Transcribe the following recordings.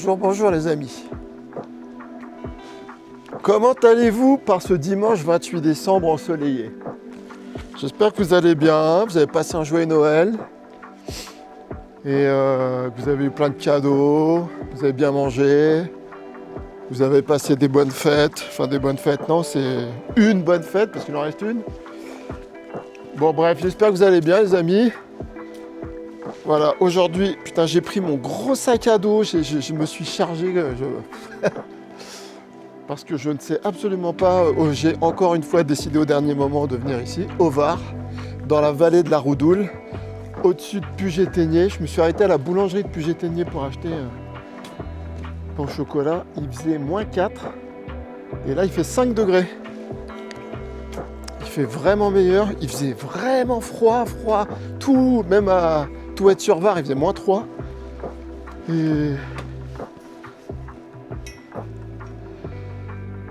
Bonjour, bonjour les amis. Comment allez-vous par ce dimanche 28 décembre ensoleillé? J'espère que vous allez bien, vous avez passé un joyeux Noël et que vous avez eu plein de cadeaux, vous avez bien mangé, vous avez passé des bonnes fêtes. Enfin des bonnes fêtes, non, c'est une bonne fête parce qu'il en reste une. Bon bref, j'espère que vous allez bien les amis. Voilà, aujourd'hui, putain, j'ai pris mon gros sac à dos, je me suis chargé, parce que je ne sais absolument pas, j'ai encore une fois décidé au dernier moment de venir ici, au Var, dans la vallée de la Roudoule, au-dessus de Puget-Théniers. Je me suis arrêté à la boulangerie de Puget-Théniers pour acheter pain au chocolat. Il faisait -4, et là il fait 5 degrés. Il fait vraiment meilleur, il faisait vraiment froid, tout, même à Touette-sur-Var, il faisait -3.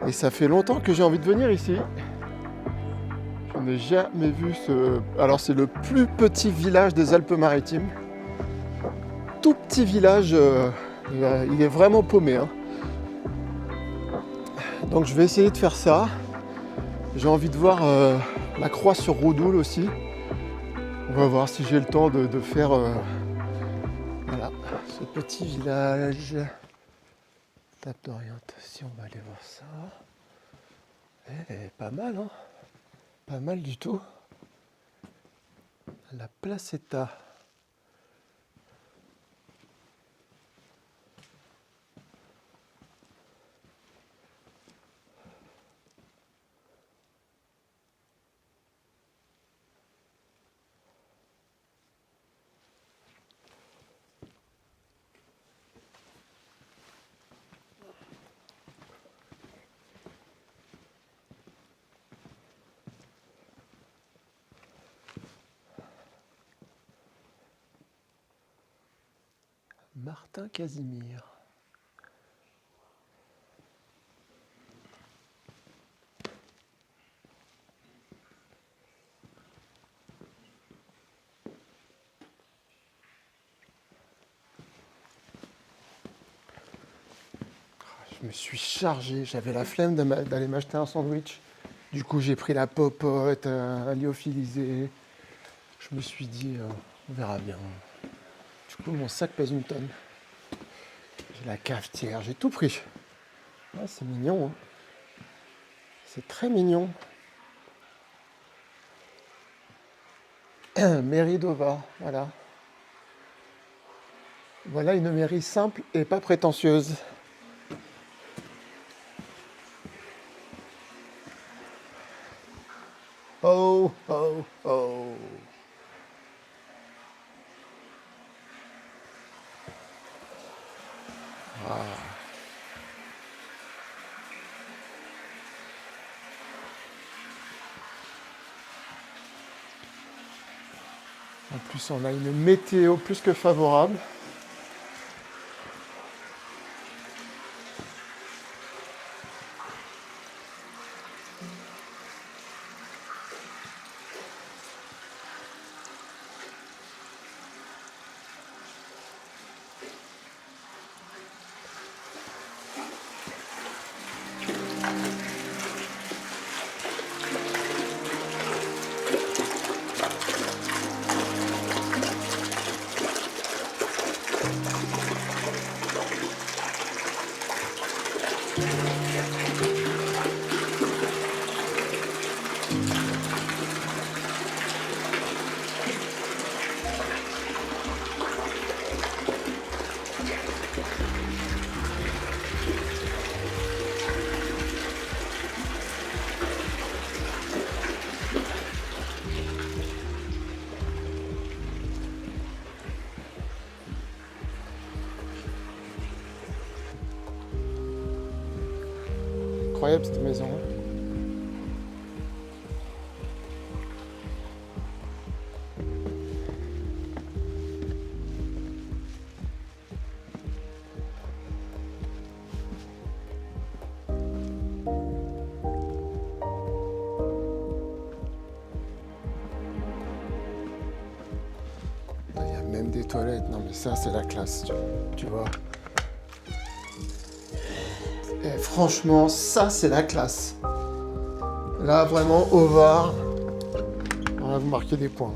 Et ça fait longtemps que j'ai envie de venir ici. Je n'ai jamais vu ce... Alors c'est le plus petit village des Alpes-Maritimes. Tout petit village, il est vraiment paumé. Hein. Donc je vais essayer de faire ça. J'ai envie de voir la croix sur Roudoule aussi. On va voir si j'ai le temps de faire voilà, ce petit village. Tape d'orientation, on va aller voir ça. Pas mal, hein? Pas mal du tout. La Placetta. Martin Casimir. Je me suis chargé, j'avais la flemme d'aller m'acheter un sandwich. Du coup, j'ai pris la popote, un lyophilisé. Je me suis dit, on verra bien. Du coup, mon sac pèse une tonne. J'ai la cafetière, j'ai tout pris. Ah, c'est mignon. Hein. C'est très mignon. Mairie d'Ova, voilà. Voilà une mairie simple et pas prétentieuse. Oh, oh, oh. Ah. En plus, on a une météo plus que favorable. Incroyable cette maison. Il y a même des toilettes. Non mais ça c'est la classe, tu vois. Et franchement, ça c'est la classe. Là vraiment au VAR, on va vous marquer des points.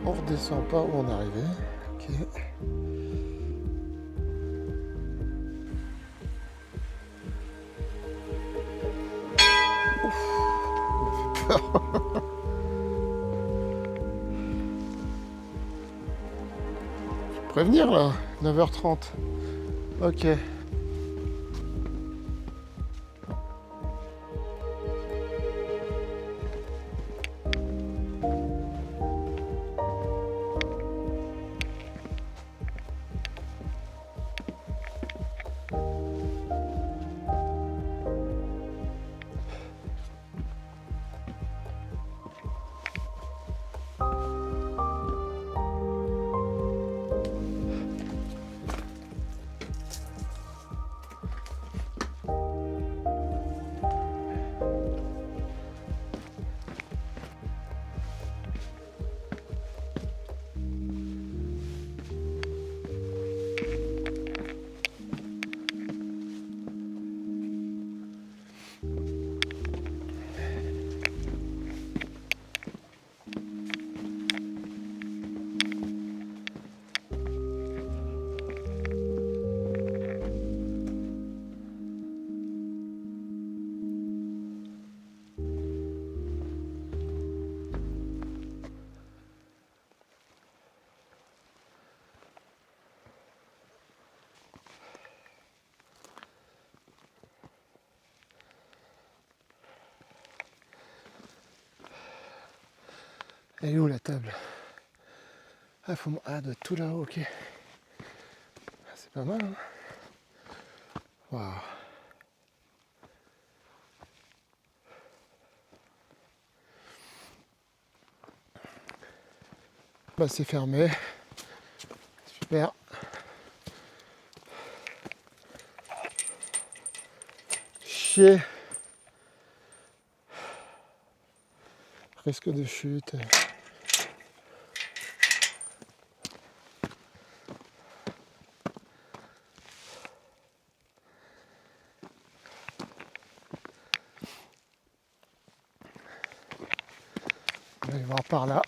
On redescend pas où on est arrivé. Ok. Prévenir là, 9h30. Ok. Elle est où la table? Ah, ah, de tout là-haut, ok. C'est pas mal, hein. Waouh. Bah, c'est fermé. Super. Chier. Risque de chute. On va aller voir par là.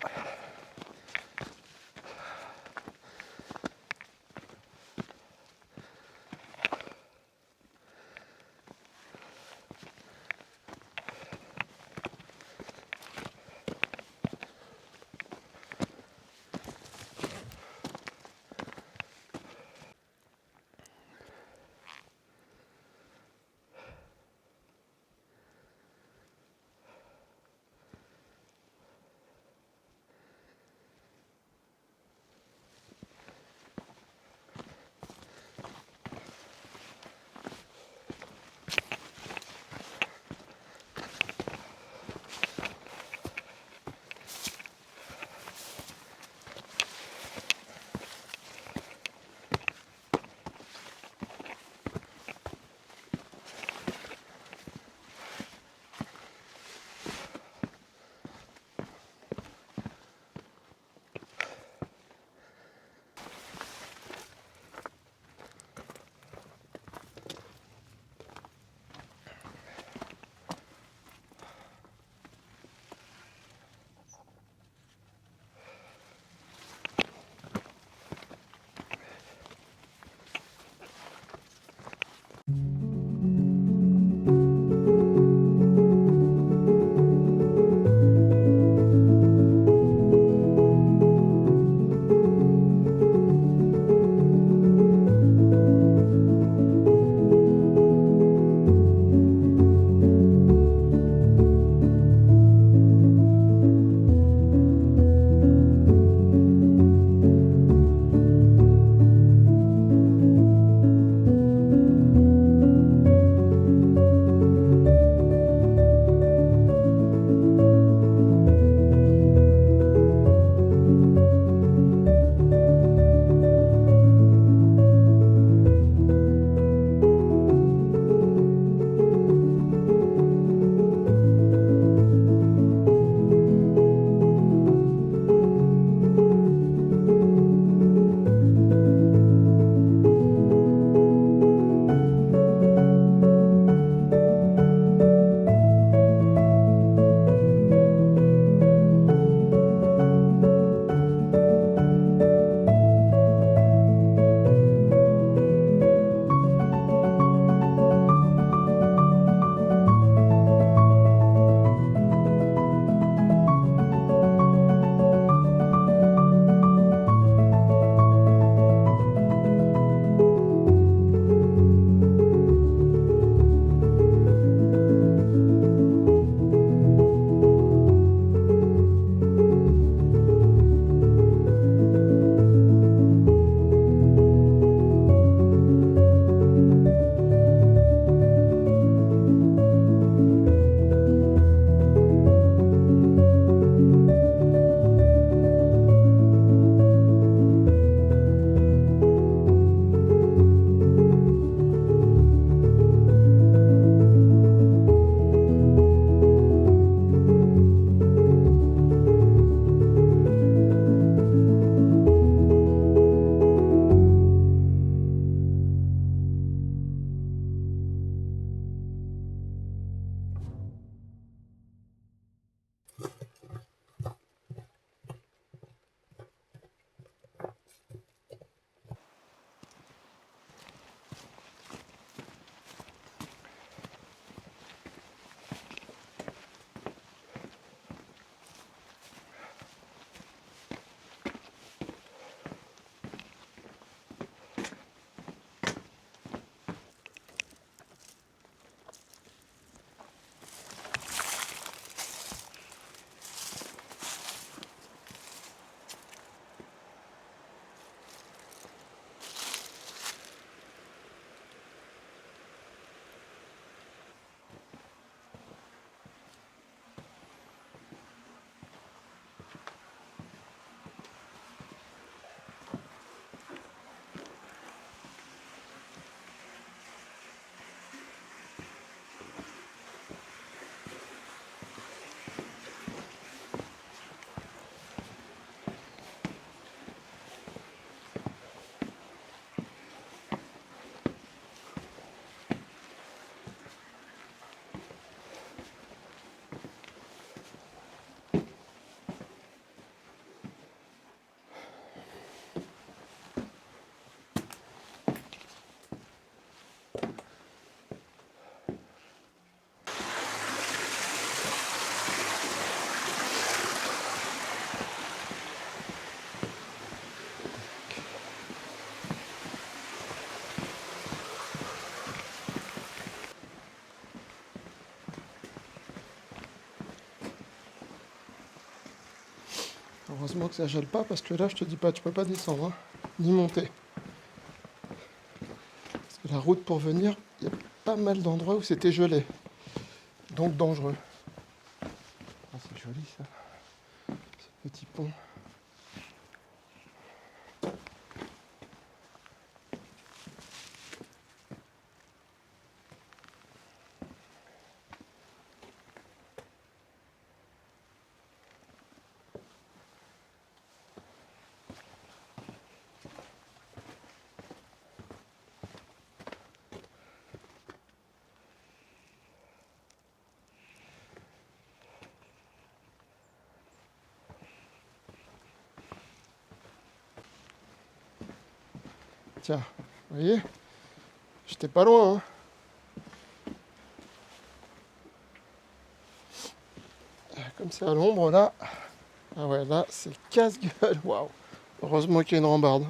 Heureusement que ça gèle pas parce que là je te dis pas, tu peux pas descendre, hein, ni monter. Parce que la route pour venir, il y a pas mal d'endroits où c'était gelé. Donc dangereux. Ah, c'est joli ça, ce petit pont. Tiens, vous voyez, j'étais pas loin. Hein. Comme c'est à l'ombre là. Ah ouais, là c'est casse-gueule. Waouh. Heureusement qu'il y a une rambarde.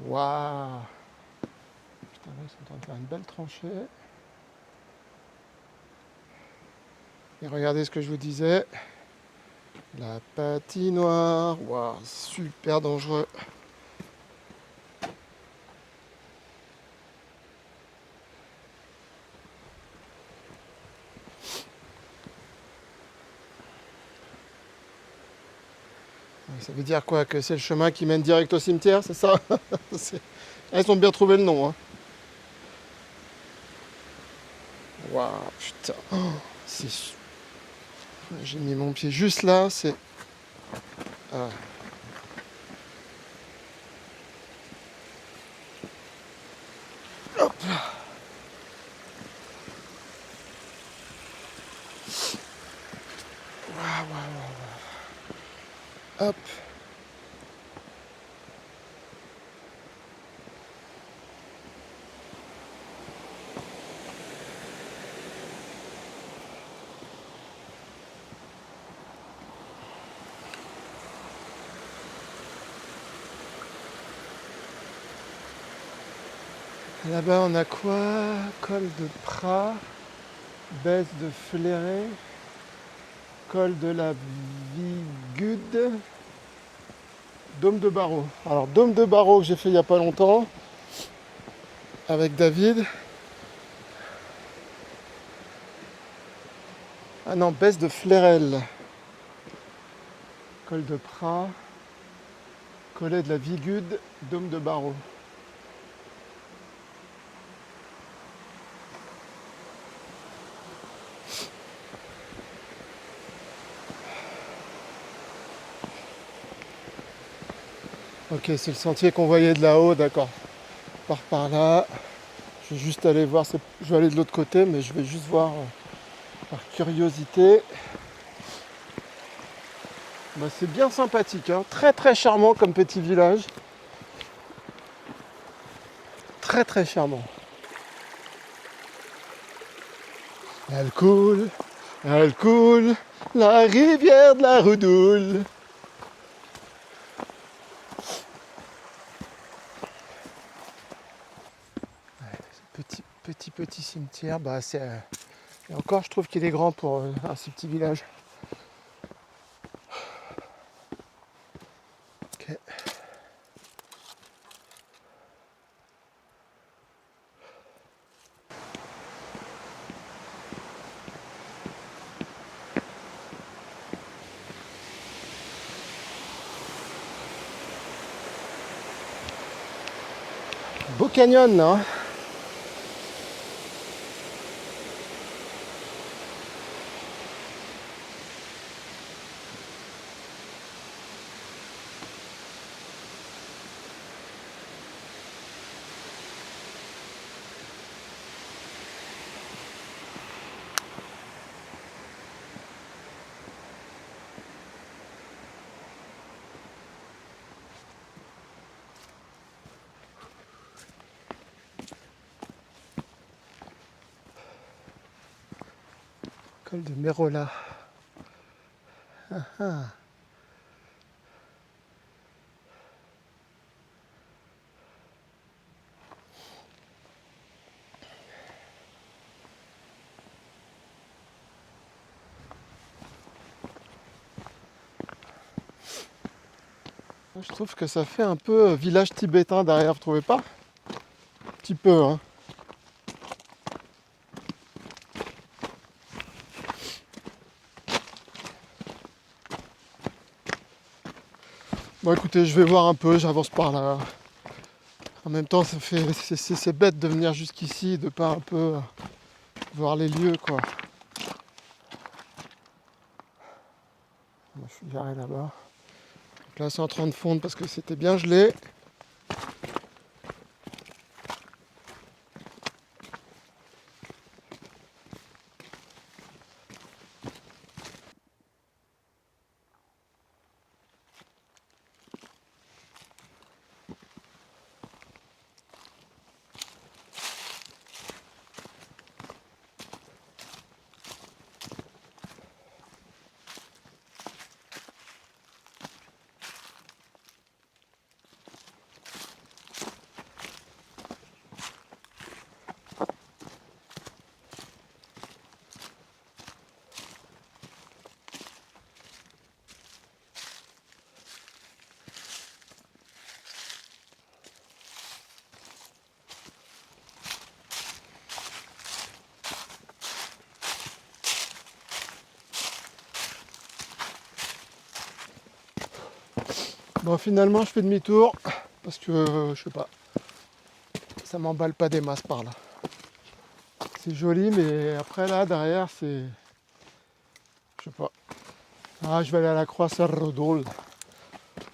Waouh. Putain, là ils sont en train de faire une belle tranchée. Et regardez ce que je vous disais. La patinoire. Waouh, super dangereux. Ça veut dire quoi? Que c'est le chemin qui mène direct au cimetière, c'est ça? Elles ont bien trouvé le nom. Hein. Waouh, putain. Oh, j'ai mis mon pied juste là, c'est... Ah. Hop là. Waouh, waouh, waouh. Hop. Là-bas, on a quoi? Col de Prat, baisse de Fléré, col de la Vigude, Dôme de Barreau. Alors, Dôme de Barreau que j'ai fait il n'y a pas longtemps avec David. Ah non, baisse de Flérel. Col de Prat, collet de la Vigude, Dôme de Barreau. Ok, c'est le sentier qu'on voyait de là-haut, d'accord. On part par là. Je vais juste aller voir, je vais aller de l'autre côté, mais je vais juste voir par curiosité. Bah, c'est bien sympathique, hein. Très très charmant comme petit village. Très très charmant. Elle coule, la rivière de la Redoule. Petit cimetière, bah c'est... et encore, je trouve qu'il est grand pour un si petit village. Ok. Beau canyon, là. Hein. Col de Mérola. Ah, ah. Je trouve que ça fait un peu village tibétain derrière, vous trouvez pas? Un petit peu, hein. Bon écoutez, je vais voir un peu, j'avance par là. En même temps, c'est bête de venir jusqu'ici, de pas un peu voir les lieux, quoi. Je suis garé là-bas. Donc là, c'est en train de fondre parce que c'était bien gelé. Bon, finalement, je fais demi-tour parce que, je sais pas, ça m'emballe pas des masses par là. C'est joli, mais après là, derrière, c'est... Je sais pas. Ah, je vais aller à la croix sur Rodol.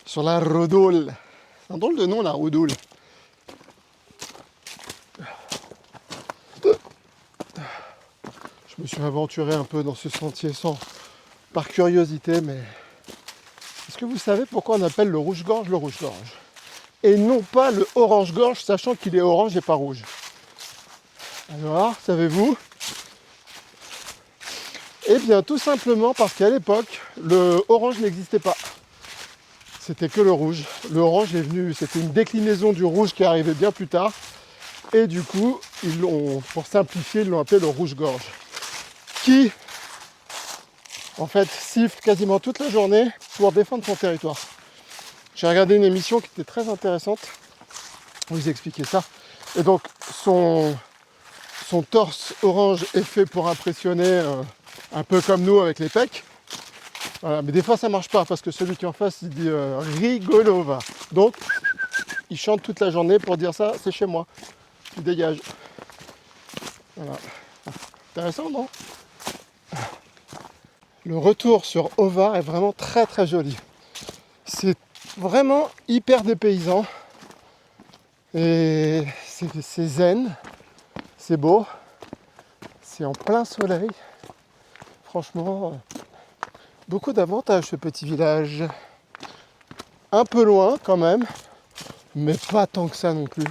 Sur la Rodol. C'est un drôle de nom, la Rodol. Je me suis aventuré un peu dans ce sentier par curiosité, mais... Est-ce que vous savez pourquoi on appelle le rouge-gorge le rouge-gorge? Et non pas le orange-gorge, sachant qu'il est orange et pas rouge. Alors, savez-vous? Eh bien, tout simplement parce qu'à l'époque, le orange n'existait pas. C'était que le rouge. Le orange est venu, c'était une déclinaison du rouge qui est arrivé bien plus tard. Et du coup, pour simplifier, ils l'ont appelé le rouge-gorge. Qui, en fait, siffle quasiment toute la journée pour défendre son territoire. J'ai regardé une émission qui était très intéressante, où ils expliquaient ça. Et donc, son torse orange est fait pour impressionner un peu comme nous avec les pecs. Voilà, mais des fois ça marche pas parce que celui qui est en face il dit rigolo va. Donc il chante toute la journée pour dire ça, c'est chez moi. Tu dégages. Voilà. Intéressant, non? Le retour sur Ovar est vraiment très très joli. C'est vraiment hyper dépaysant. Et c'est zen. C'est beau. C'est en plein soleil. Franchement, beaucoup d'avantages ce petit village. Un peu loin quand même, mais pas tant que ça non plus.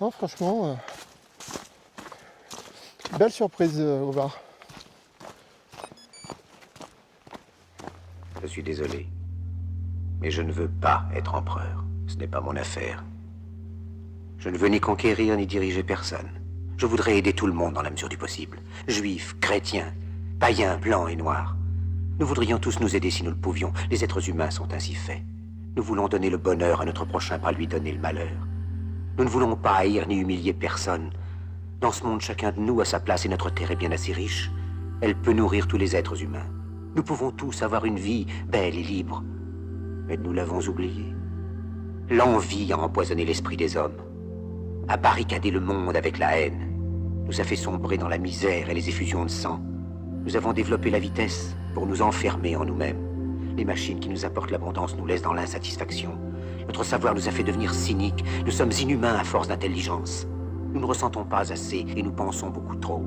Non, franchement, belle surprise au bar. Je suis désolé, mais je ne veux pas être empereur. Ce n'est pas mon affaire. Je ne veux ni conquérir ni diriger personne. Je voudrais aider tout le monde dans la mesure du possible. Juifs, chrétiens, païens, blancs et noirs. Nous voudrions tous nous aider si nous le pouvions. Les êtres humains sont ainsi faits. Nous voulons donner le bonheur à notre prochain, pas lui donner le malheur. Nous ne voulons pas haïr ni humilier personne. Dans ce monde, chacun de nous a sa place et notre terre est bien assez riche. Elle peut nourrir tous les êtres humains. Nous pouvons tous avoir une vie belle et libre. Mais nous l'avons oublié. L'envie a empoisonné l'esprit des hommes, a barricadé le monde avec la haine, nous a fait sombrer dans la misère et les effusions de sang. Nous avons développé la vitesse pour nous enfermer en nous-mêmes. Les machines qui nous apportent l'abondance nous laissent dans l'insatisfaction. Notre savoir nous a fait devenir cyniques. Nous sommes inhumains à force d'intelligence. Nous ne ressentons pas assez et nous pensons beaucoup trop.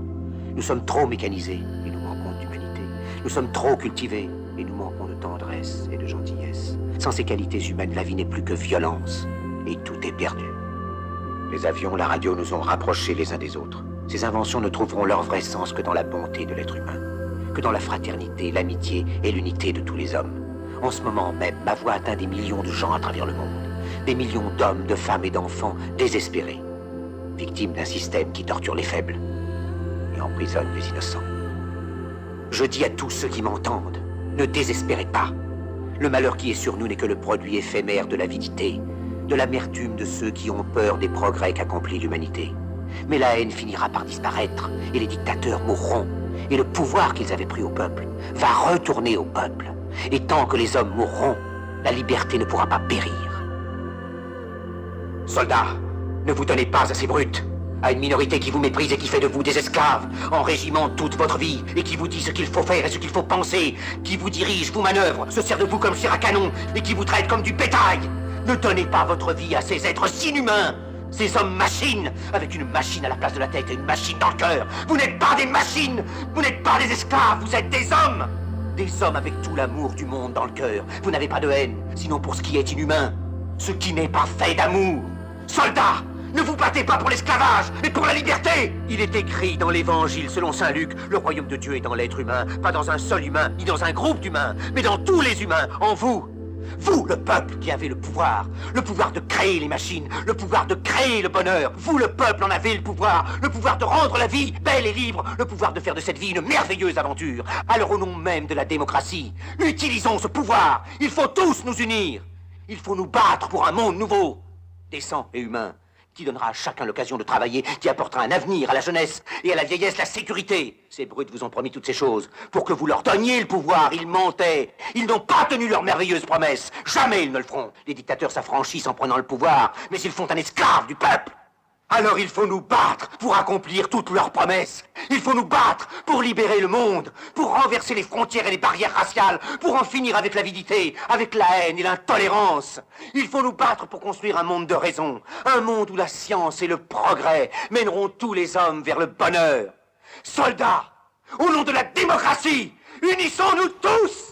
Nous sommes trop mécanisés et nous manquons d'humanité. Nous sommes trop cultivés et nous manquons de tendresse et de gentillesse. Sans ces qualités humaines, la vie n'est plus que violence et tout est perdu. Les avions, la radio nous ont rapprochés les uns des autres. Ces inventions ne trouveront leur vrai sens que dans la bonté de l'être humain, que dans la fraternité, l'amitié et l'unité de tous les hommes. En ce moment même, ma voix atteint des millions de gens à travers le monde. Des millions d'hommes, de femmes et d'enfants désespérés, victimes d'un système qui torture les faibles et emprisonne les innocents. Je dis à tous ceux qui m'entendent, ne désespérez pas. Le malheur qui est sur nous n'est que le produit éphémère de l'avidité, de l'amertume de ceux qui ont peur des progrès qu'accomplit l'humanité. Mais la haine finira par disparaître, et les dictateurs mourront, et le pouvoir qu'ils avaient pris au peuple va retourner au peuple. Et tant que les hommes mourront, la liberté ne pourra pas périr. Soldats, ne vous donnez pas à ces brutes, à une minorité qui vous méprise et qui fait de vous des esclaves, en régiment toute votre vie, et qui vous dit ce qu'il faut faire et ce qu'il faut penser, qui vous dirige, vous manœuvre, se sert de vous comme chair à canon, et qui vous traite comme du bétail. Ne donnez pas votre vie à ces êtres inhumains, ces hommes-machines, avec une machine à la place de la tête et une machine dans le cœur. Vous n'êtes pas des machines, vous n'êtes pas des esclaves, vous êtes des hommes. Des hommes avec tout l'amour du monde dans le cœur. Vous n'avez pas de haine, sinon pour ce qui est inhumain, ce qui n'est pas fait d'amour. Soldats, ne vous battez pas pour l'esclavage, mais pour la liberté. Il est écrit dans l'évangile selon saint Luc, le royaume de Dieu est dans l'être humain, pas dans un seul humain, ni dans un groupe d'humains, mais dans tous les humains, en vous. Vous, le peuple qui avez le pouvoir de créer les machines, le pouvoir de créer le bonheur. Vous, le peuple, en avez le pouvoir de rendre la vie belle et libre, le pouvoir de faire de cette vie une merveilleuse aventure. Alors au nom même de la démocratie, utilisons ce pouvoir. Il faut tous nous unir. Il faut nous battre pour un monde nouveau, décent et humain, qui donnera à chacun l'occasion de travailler, qui apportera un avenir à la jeunesse et à la vieillesse la sécurité. Ces brutes vous ont promis toutes ces choses pour que vous leur donniez le pouvoir. Ils mentaient. Ils n'ont pas tenu leurs merveilleuses promesses. Jamais ils ne le feront. Les dictateurs s'affranchissent en prenant le pouvoir, mais ils font un esclave du peuple. Alors il faut nous battre pour accomplir toutes leurs promesses. Il faut nous battre pour libérer le monde, pour renverser les frontières et les barrières raciales, pour en finir avec l'avidité, avec la haine et l'intolérance. Il faut nous battre pour construire un monde de raison, un monde où la science et le progrès mèneront tous les hommes vers le bonheur. Soldats, au nom de la démocratie, unissons-nous tous!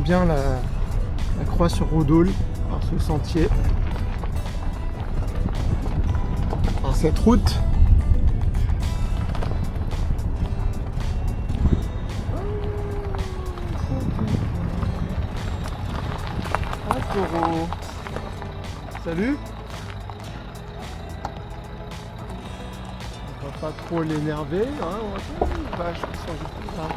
Bien la croix sur Roudoul par ce sentier, par cette route. Ah, taureau. Salut. Pas trop l'énerver, hein, une vache qui sont juste là.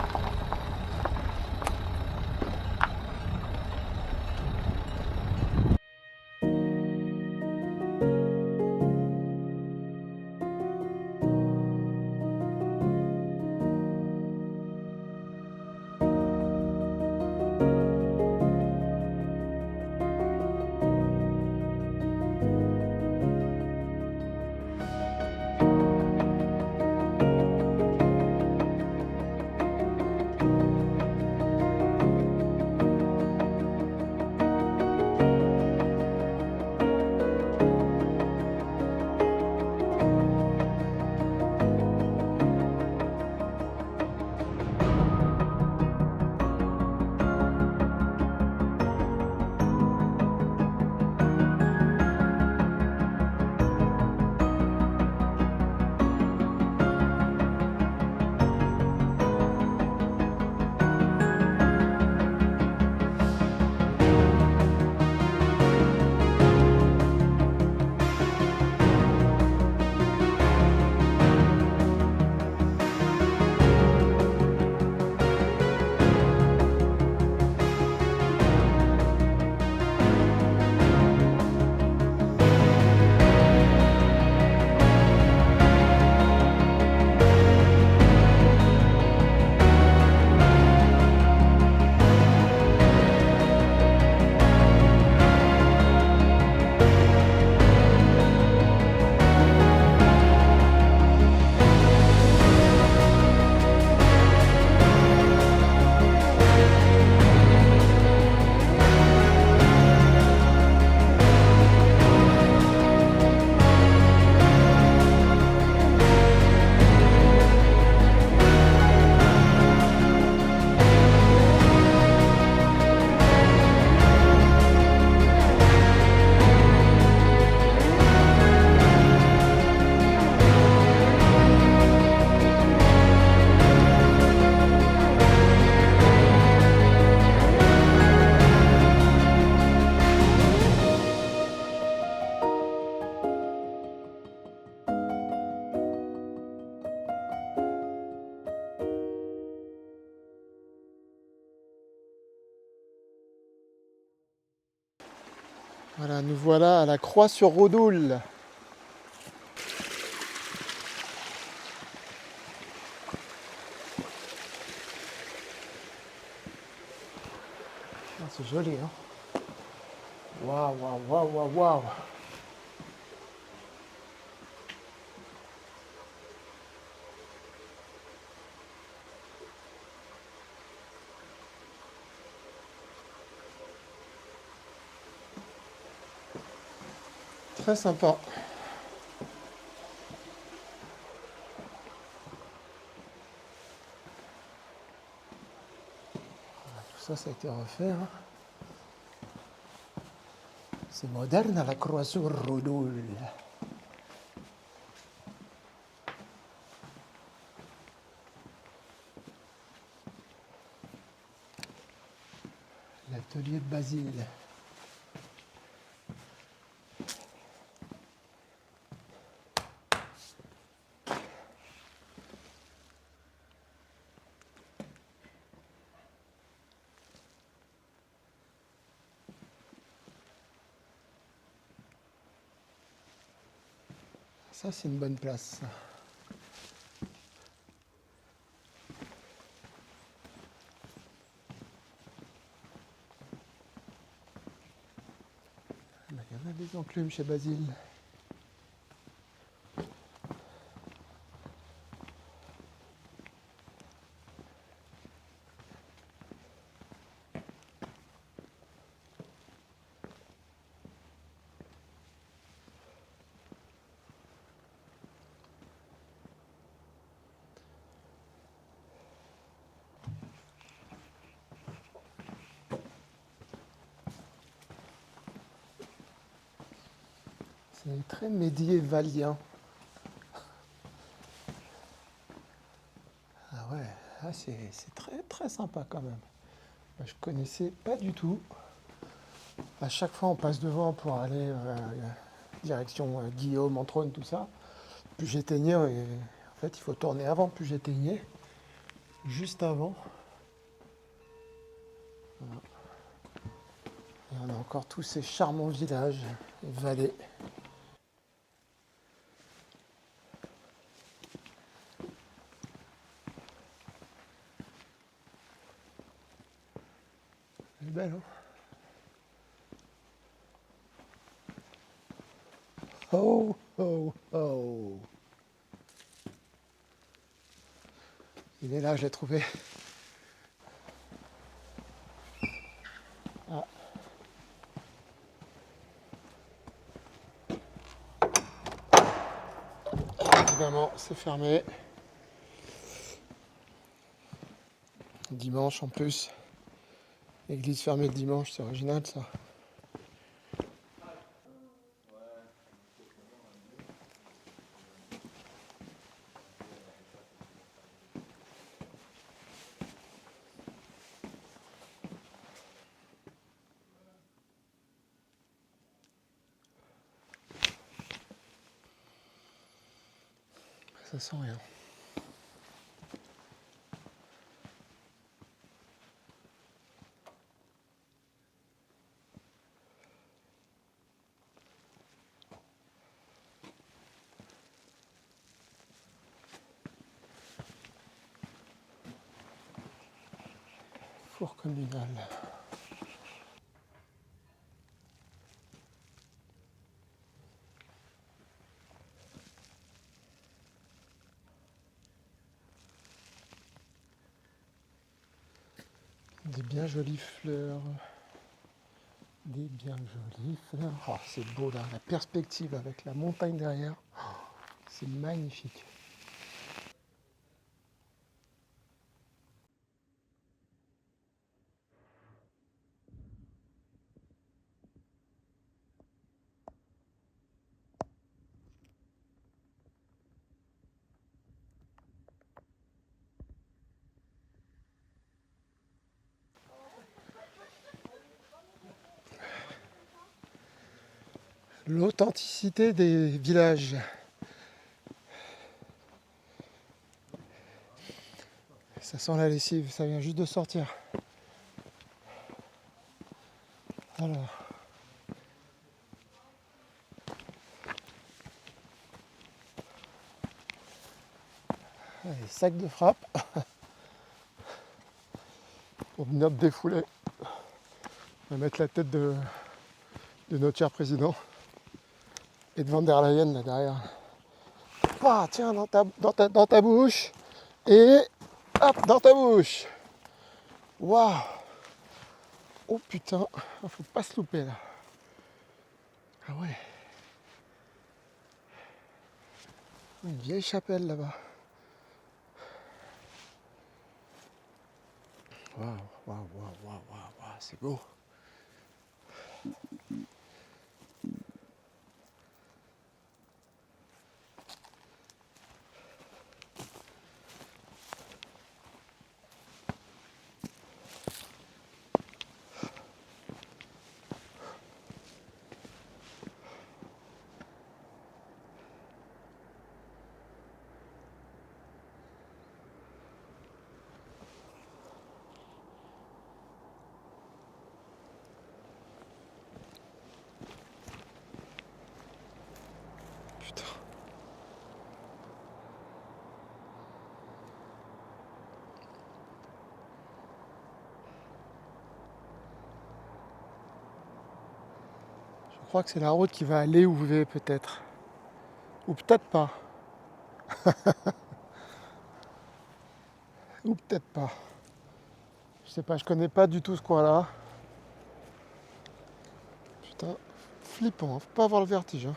Voilà, nous voilà à la Croix-sur-Rodoul. Ah, c'est joli, hein? Waouh, waouh, waouh, waouh, waouh! Très sympa. Tout ça, ça a été refait, hein. C'est moderne à la Croix-sur-Rodoul. L'atelier de Basile. Ça, c'est une bonne place. Il y en a des enclumes chez Basile. C'est très médiévalien. Ah ouais, ah c'est très très sympa quand même. Je connaissais pas du tout. À chaque fois on passe devant pour aller direction Guillaume, Antrone, tout ça. Puis j'éteignais et fait, il faut tourner avant que j'éteignais. Juste avant. Voilà. Et on a encore tous ces charmants villages et vallées. Elle est belle, hein? Oh, oh, oh. Il est là, je l'ai trouvé. Ah. Évidemment, c'est fermé. Dimanche en plus. Église fermée le dimanche, c'est original ça. Ça sent rien. Four communal. Des bien jolies fleurs. Des bien jolies fleurs. Oh, c'est beau là, la perspective avec la montagne derrière. Oh, c'est magnifique. L'authenticité des villages. Ça sent la lessive, ça vient juste de sortir. Alors. Allez, sac de frappe. Pour venir te défouler. On va mettre la tête de notre cher président. Et de Van der Leyen là derrière. Ah, tiens, dans ta bouche. Et hop, dans ta bouche. Waouh. Oh putain, faut pas se louper là. Ah ouais. Une vieille chapelle là-bas. Waouh, waouh, waouh, waouh, waouh, c'est beau. Putain. Je crois que c'est la route qui va aller où vous voulez peut-être. Ou peut-être pas. Ou peut-être pas. Je sais pas, je connais pas du tout ce coin-là. Putain, flippant, hein. Faut pas avoir le vertige. Hein.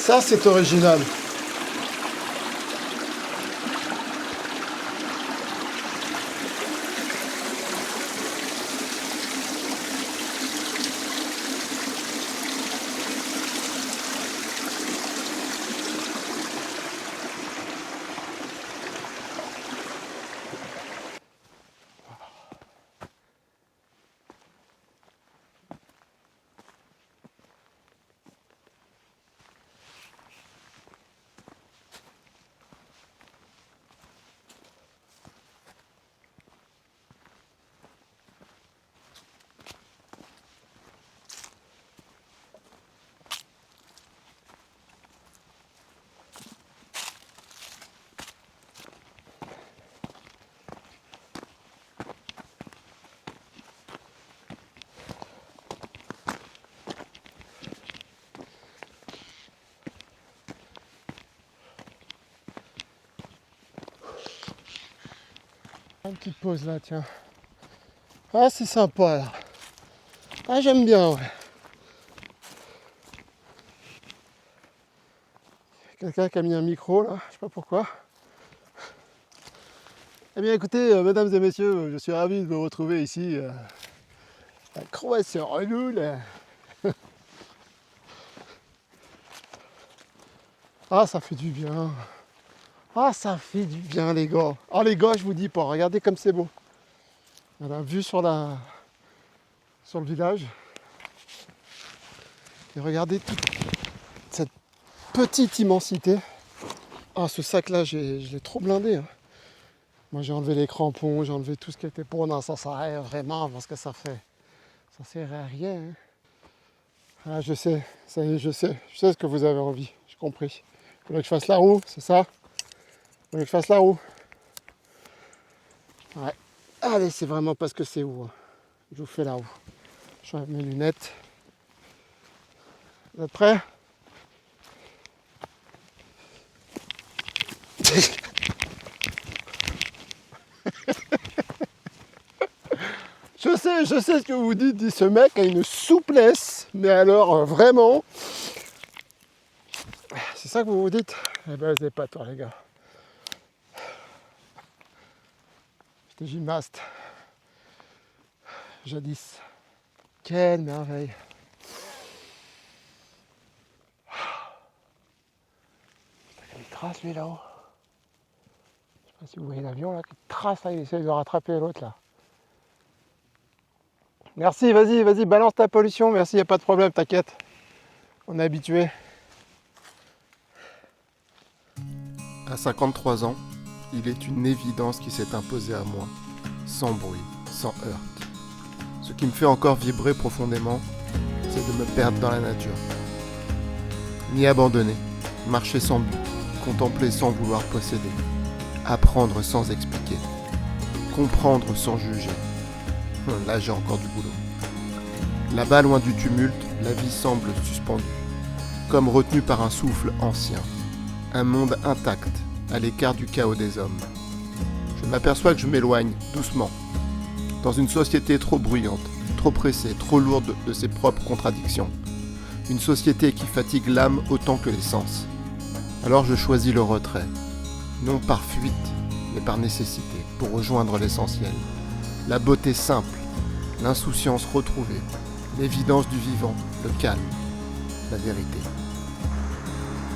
Ça, c'est original. Une petite pause là, tiens. Ah, c'est sympa là. Ah, j'aime bien, ouais. Quelqu'un qui a mis un micro là, je sais pas pourquoi. Eh bien écoutez, mesdames et messieurs, je suis ravi de vous retrouver ici à Croix-sur-Loule. Ah, ça fait du bien. Ah, ça fait du bien les gars. Ah les gars, je vous dis pas, regardez comme c'est beau. Voilà, vue sur le village. Et regardez toute cette petite immensité. Ah, ce sac là, je l'ai trop blindé. Hein. Moi j'ai enlevé les crampons, j'ai enlevé tout ce qui était pour. Non, ça sert à rien vraiment parce que ça sert à rien. Hein. Ah, je sais, ça y est, je sais ce que vous avez envie, j'ai compris. Vous voulez que je fasse la roue, c'est ça? Vous voulez que je fasse la roue? Ouais. Allez, c'est vraiment parce que c'est où. Hein. Je vous fais la roue. Je enlève mes lunettes. Vous êtes prêts? Je sais ce que vous dites, ce mec a une souplesse, mais alors vraiment, c'est ça que vous vous dites? Eh ben c'est pas toi les gars. J'étais gymnaste, jadis. Quelle merveille. Il trace lui là-haut. Je sais pas si vous voyez l'avion là, qui trace là, il essaie de rattraper l'autre là. Merci, vas-y, balance ta pollution, merci, y a pas de problème, t'inquiète. On est habitué. À 53 ans, il est une évidence qui s'est imposée à moi, sans bruit, sans heurte. Ce qui me fait encore vibrer profondément, c'est de me perdre dans la nature. M'y abandonner, marcher sans but, contempler sans vouloir posséder, apprendre sans expliquer, comprendre sans juger. Là, j'ai encore du boulot. Là-bas, loin du tumulte, la vie semble suspendue, comme retenue par un souffle ancien. Un monde intact, à l'écart du chaos des hommes. Je m'aperçois que je m'éloigne, doucement, dans une société trop bruyante, trop pressée, trop lourde de ses propres contradictions. Une société qui fatigue l'âme autant que les sens. Alors je choisis le retrait, non par fuite, mais par nécessité, pour rejoindre l'essentiel. La beauté simple, l'insouciance retrouvée, l'évidence du vivant, le calme, la vérité.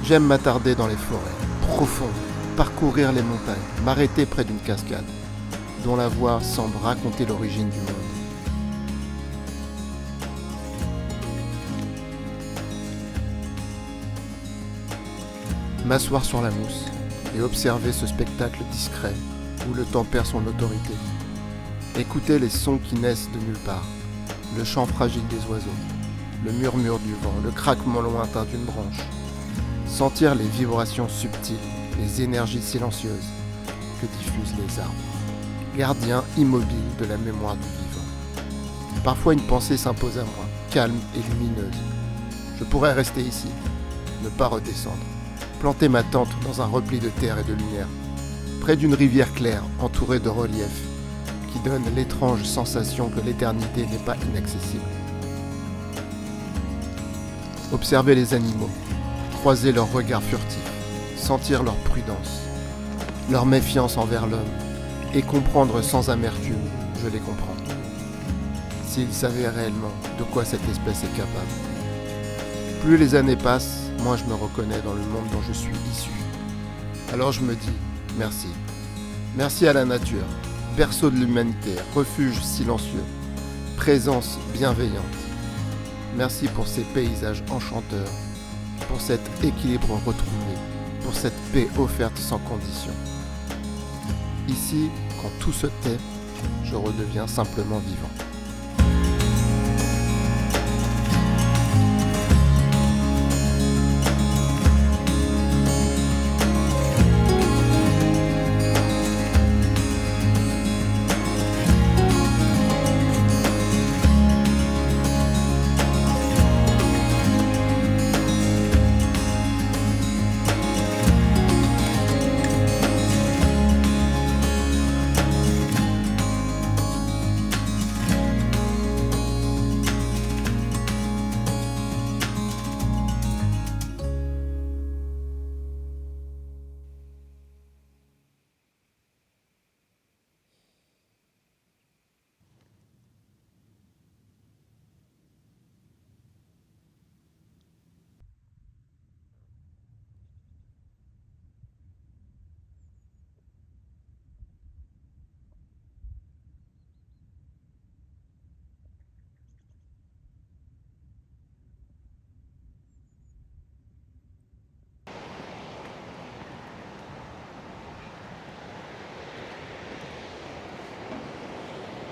J'aime m'attarder dans les forêts, profondes, parcourir les montagnes, m'arrêter près d'une cascade, dont la voix semble raconter l'origine du monde. M'asseoir sur la mousse et observer ce spectacle discret où le temps perd son autorité. Écouter les sons qui naissent de nulle part, le chant fragile des oiseaux, le murmure du vent, le craquement lointain d'une branche. Sentir les vibrations subtiles, les énergies silencieuses que diffusent les arbres. Gardien immobile de la mémoire du vivant. Parfois une pensée s'impose à moi, calme et lumineuse. Je pourrais rester ici, ne pas redescendre, planter ma tente dans un repli de terre et de lumière, près d'une rivière claire entourée de reliefs, qui donne l'étrange sensation que l'éternité n'est pas inaccessible. Observer les animaux, croiser leurs regards furtifs, sentir leur prudence, leur méfiance envers l'homme, et comprendre sans amertume, je les comprends. S'ils savaient réellement de quoi cette espèce est capable. Plus les années passent, moins je me reconnais dans le monde dont je suis issu. Alors je me dis, merci. Merci à la nature, berceau de l'humanité, refuge silencieux, présence bienveillante. Merci pour ces paysages enchanteurs, pour cet équilibre retrouvé, pour cette paix offerte sans condition. Ici, quand tout se tait, je redeviens simplement vivant.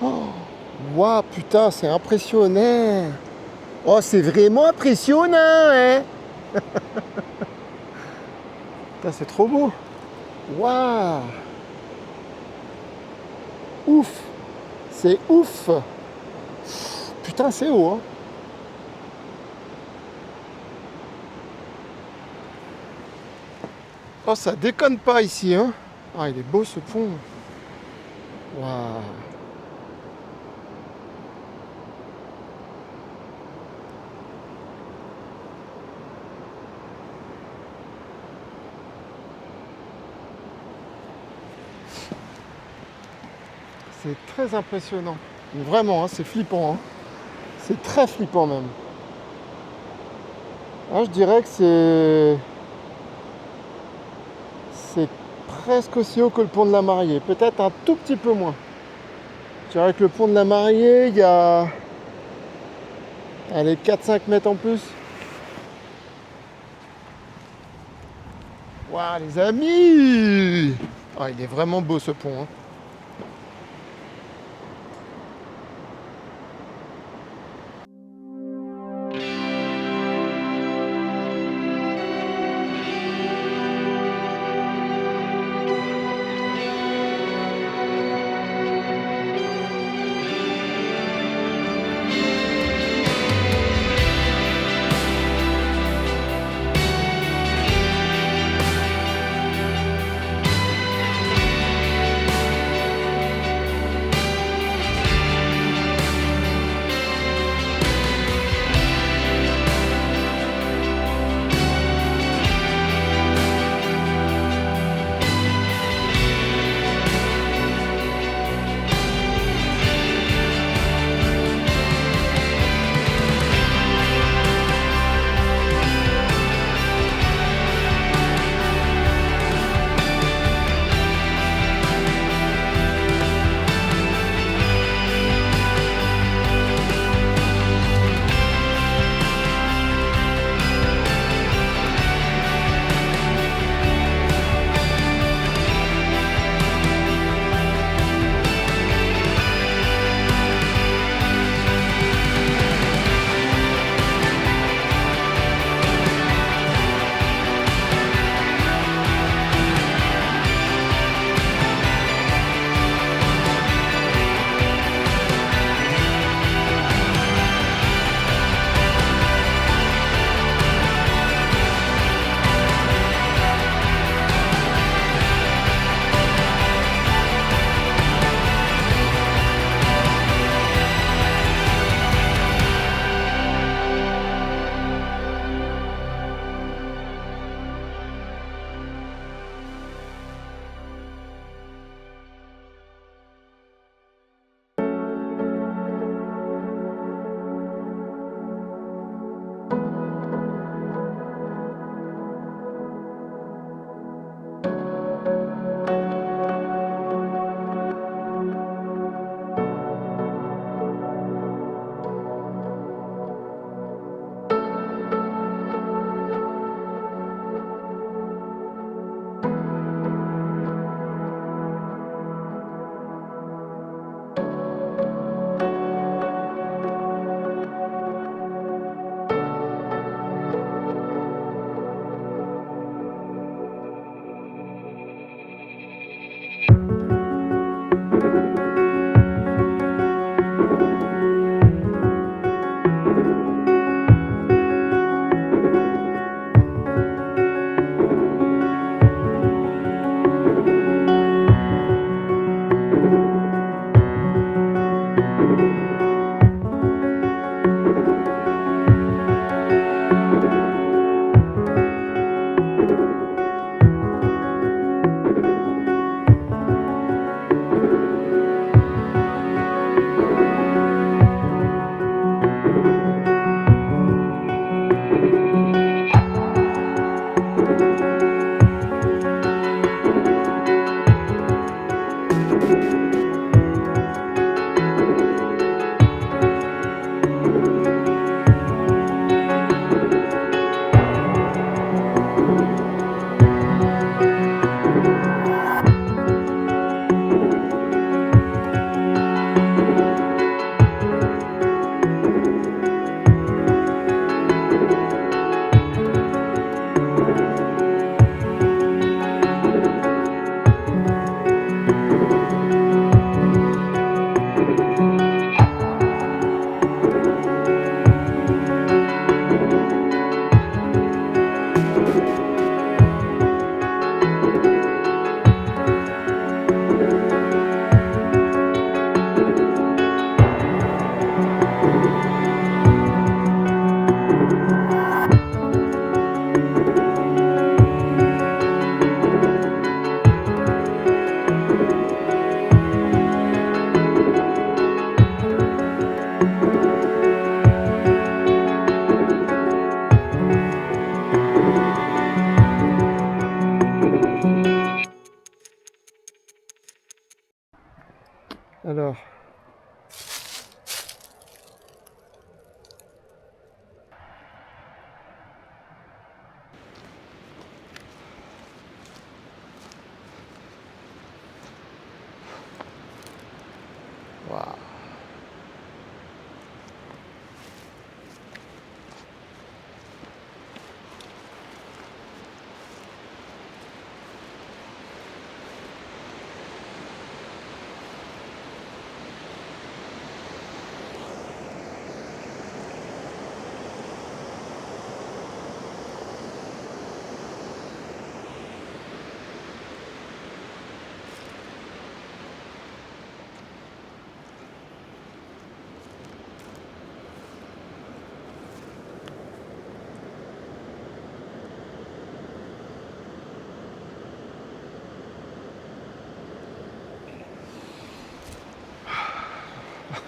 Oh, waouh, putain, c'est impressionnant. Oh, c'est vraiment impressionnant, hein. Putain, c'est trop beau. Waouh. Ouf. C'est ouf. Putain, c'est haut, hein. Oh, ça déconne pas ici, hein. Ah, il est beau ce pont. Waouh. C'est très impressionnant. Vraiment, hein, c'est flippant. Hein. C'est très flippant même. Hein, je dirais que c'est presque aussi haut que le pont de la Mariée. Peut-être un tout petit peu moins. Je dirais que le pont de la Mariée, il y a 4-5 mètres en plus. Waouh, les amis! Ah, il est vraiment beau ce pont. Hein. Alors. Waouh.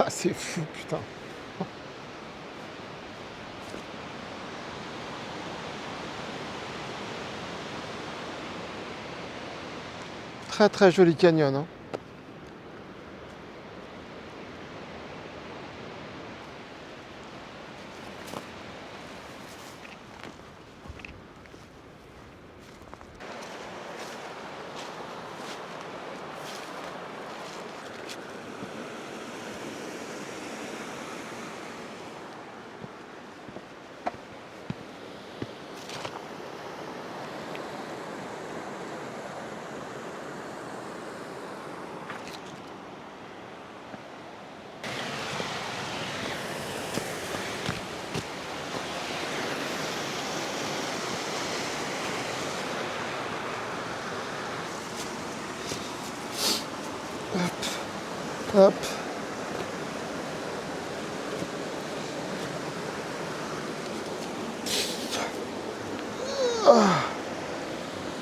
Ah, c'est fou, putain. Très très joli canyon, hein. Hop.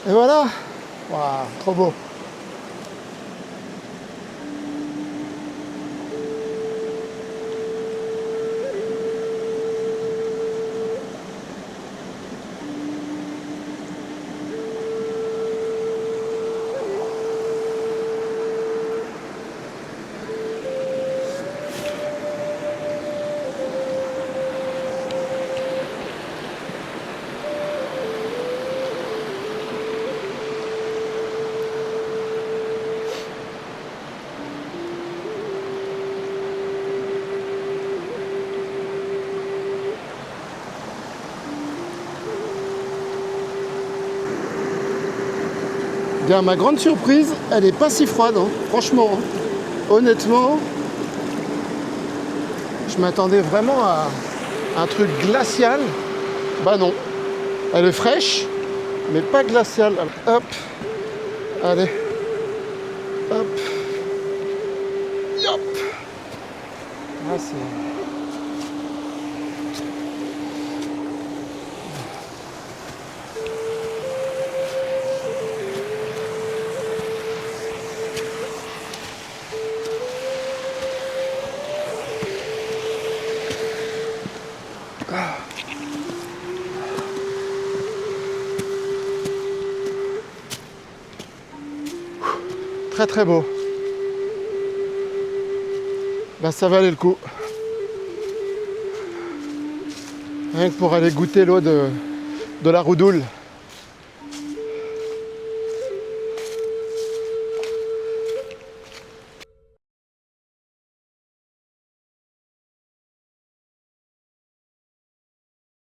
Et voilà. Waouh, trop beau. Bien, ma grande surprise, elle est pas si froide, hein. Franchement, hein. Honnêtement, je m'attendais vraiment à un truc glacial. Bah non, elle est fraîche, mais pas glaciale. Hop, allez, hop, hop. Ah, c'est... Très très beau. Ben, ça valait le coup. Rien que pour aller goûter l'eau de la Roudoule.